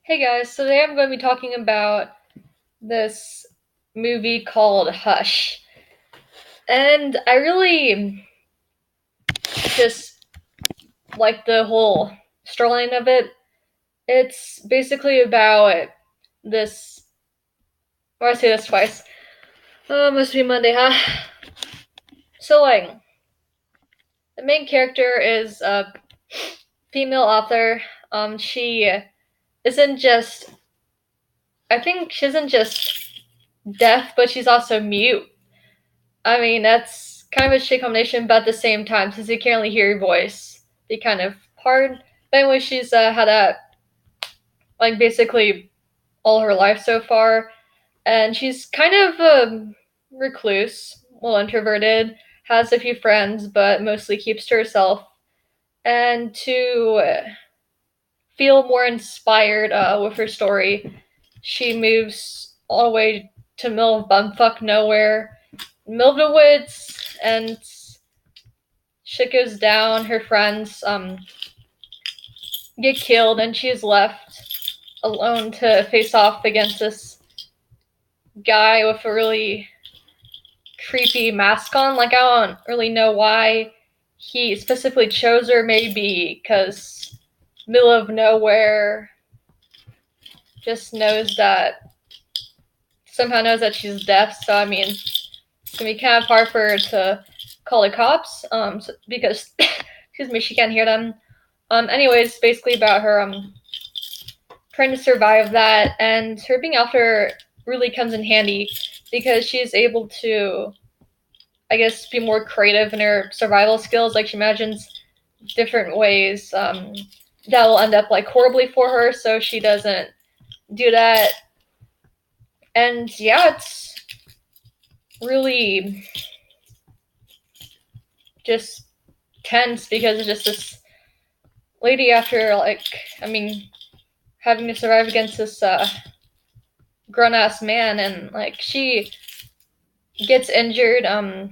Hey guys, so today I'm going to be talking about this movie called Hush. And I really just like the whole storyline of it. It's basically about this. Or I say this twice. Oh, must be Monday, huh? So, the main character is a female author. She isn't just. I think she isn't just deaf, but she's also mute. I mean, that's kind of a shit combination, but at the same time, since you can't really hear your voice, be kind of hard. But anyway, she's had that basically all her life so far, and she's kind of a recluse, well introverted, has a few friends, but mostly keeps to herself. And to feel more inspired with her story, she moves all the way to middle of bumfuck nowhere, middle of the woods, and shit goes down. Her friends get killed, and she's left alone to face off against this guy with a really creepy mask on. I don't really know why he specifically chose her. Maybe because middle of nowhere, just somehow knows that she's deaf. So I mean, it's gonna be kind of hard for her to call the cops. Because excuse me, she can't hear them. Anyways, basically about her trying to survive that, and her being after really comes in handy because she's able to, I guess, be more creative in her survival skills. Like she imagines different ways that will end up horribly for her, so she doesn't do that. And yeah, it's really just tense because it's just this lady after having to survive against this grown ass man, and she gets injured. Her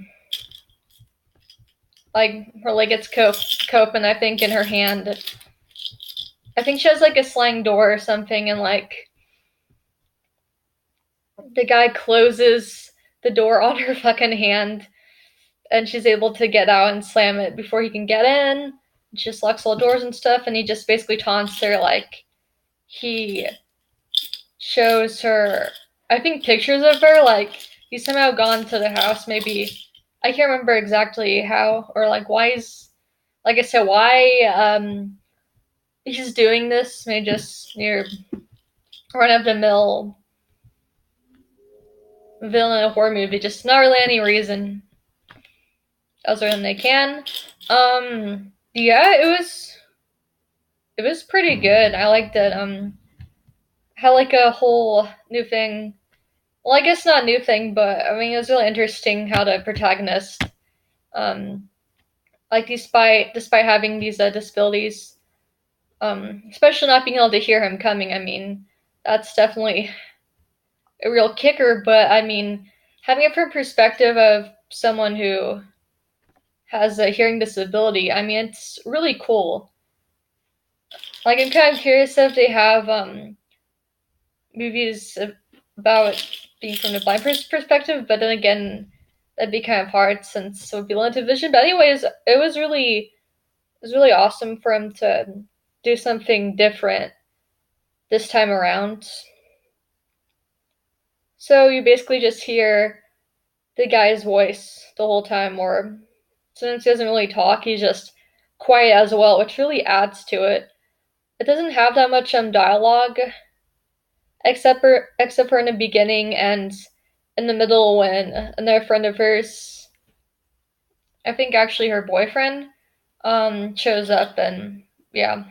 leg gets cope, and I think in her hand, I think she has a sliding door or something, and the guy closes the door on her fucking hand, and she's able to get out and slam it before he can get in. She just locks all the doors and stuff, and he just basically taunts her. He shows her, I think, pictures of her. He's somehow gone to the house. Maybe I can't remember exactly how or why he's, like I said, why he's doing this. Maybe just near run of the mill villain in a horror movie. Just not really any reason other than they can. Yeah, it was pretty good. I liked it. Had a whole new thing. Well, I guess not new thing, but I mean it was really interesting how the protagonist, um, despite having these disabilities, especially not being able to hear him coming. I mean, that's definitely a real kicker. But I mean, having it from perspective of someone who has a hearing disability, I mean, it's really cool. I'm kind of curious if they have movies about being from the blind perspective, but then again, that'd be kind of hard since it would be limited vision. But anyways, it was really awesome for him to do something different this time around. So you basically just hear the guy's voice the whole time, or since he doesn't really talk, he's just quiet as well, which really adds to it. It doesn't have that much dialogue, except for in the beginning and in the middle when another friend of hers, I think actually her boyfriend, shows up, and yeah,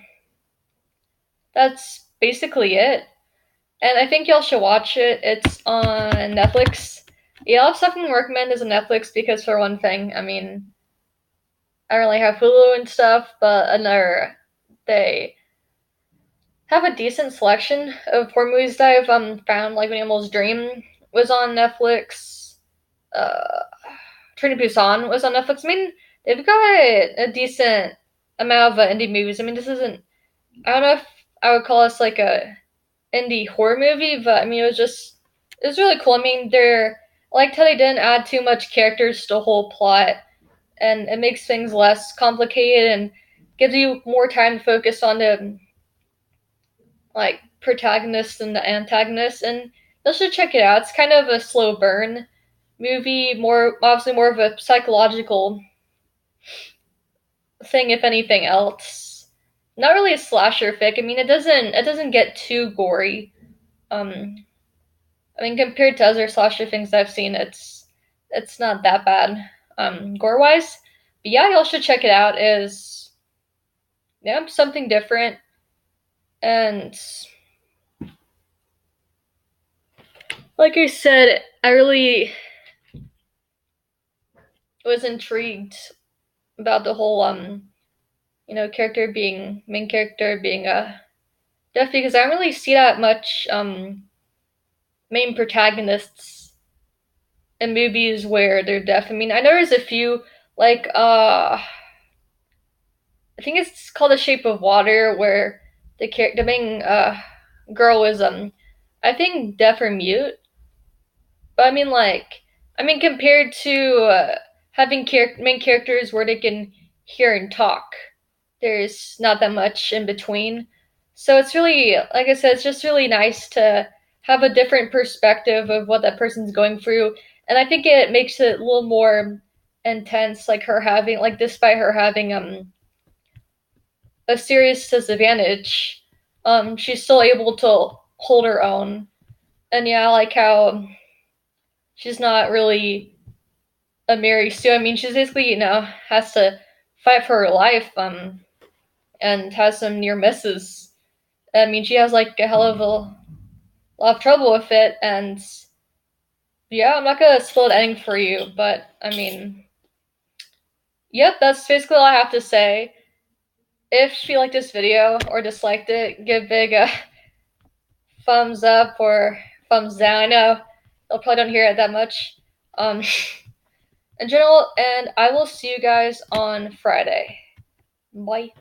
that's basically it. And I think y'all should watch it. It's on Netflix. Yeah, I'll have something to recommend is on Netflix because for one thing, I mean, I don't really have Hulu and stuff, but another, they have a decent selection of horror movies that I've found. Like When Animals Dream was on Netflix. Train to Busan was on Netflix. I mean, they've got a decent amount of indie movies. I mean, this isn't. I don't know if I would call this a indie horror movie, but I mean it was really cool. I mean I liked how they didn't add too much characters to the whole plot, and it makes things less complicated and gives you more time to focus on the like protagonist and the antagonist. And you should check it out. It's kind of a slow burn movie, more obviously more of a psychological thing, if anything else. Not really a slasher fic. I mean, it doesn't get too gory. I mean, compared to other slasher things I've seen, it's not that bad, gore wise. But yeah, y'all should check it out. Is yeah, something different, and like I said, I really was intrigued about the whole character being main character being deaf, because I don't really see that much main protagonists in movies where they're deaf. I mean, I know there's a few, like I think it's called The Shape of Water, where the main girl is I think deaf or mute. But I mean compared to having main characters where they can hear and talk, there's not that much in between. So it's really, like I said, it's just really nice to have a different perspective of what that person's going through, and I think it makes it a little more intense. Despite her having a serious disadvantage, she's still able to hold her own. And yeah, I like how she's not really a Mary Sue. I mean, she's basically, has to fight for her life, and has some near misses. I mean, she has like a hell of a lot of trouble with it, and yeah, I'm not gonna spoil the ending for you, but I mean, yep, that's basically all I have to say. If you liked this video or disliked it, give big thumbs up or thumbs down. I know you'll probably don't hear it that much, um, in general, and I will see you guys on Friday. Bye.